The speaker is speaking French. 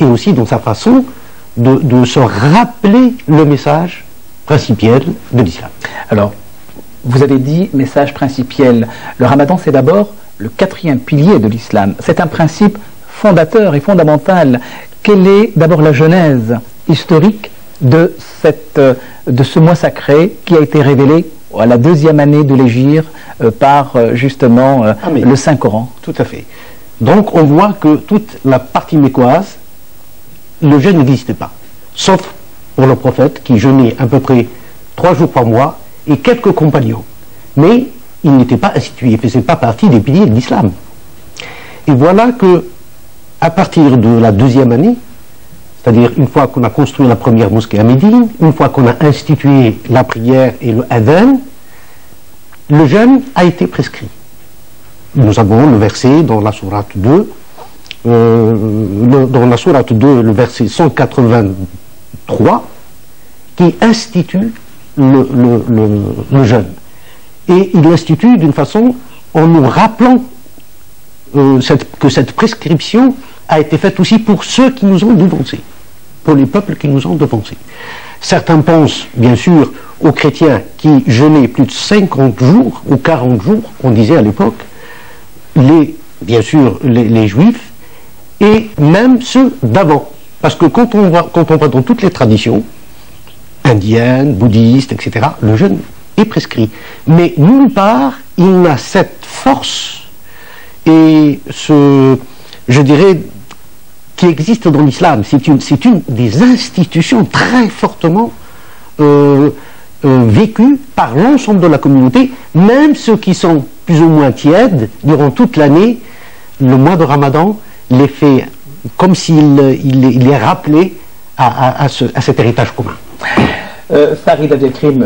et aussi dans sa façon de se rappeler le message principiel de l'islam. Alors, vous avez dit message principiel. Le ramadan, c'est d'abord le 4e pilier de l'islam. C'est un principe fondateur et fondamental. Quelle est d'abord la genèse historique de ce mois sacré qui a été révélé à la 2e année de l'hégire par justement le Saint-Coran? Tout à fait. Donc on voit que toute la partie mécoise, le jeûne n'existait pas, sauf pour le prophète qui jeûnait à peu près 3 jours par mois et quelques compagnons. Mais il n'était pas institué, il ne faisait pas partie des piliers de l'islam. Et voilà que, à partir de la 2e année, c'est-à-dire une fois qu'on a construit la première mosquée à Médine, une fois qu'on a institué la prière et le adhan, le jeûne a été prescrit. Nous avons le verset dans la sourate 2, le verset 183, qui institue le jeûne. Et il l'institue d'une façon en nous rappelant que cette prescription a été faite aussi pour ceux qui nous ont devancés, pour les peuples qui nous ont devancés. Certains pensent, bien sûr, aux chrétiens qui jeûnaient plus de 50 jours ou 40 jours, on disait à l'époque, bien sûr les juifs, et même ceux d'avant. Parce que quand on va dans toutes les traditions, indiennes, bouddhistes, etc., le jeûne est prescrit. Mais nulle part, il n'a cette force et je dirais, qui existe dans l'islam. C'est une des institutions très fortement vécues par l'ensemble de la communauté, même ceux qui sont plus ou moins tièdes, durant toute l'année, le mois de Ramadan les fait comme s'il les rappelait à cet héritage commun. Farid Abdelkrim,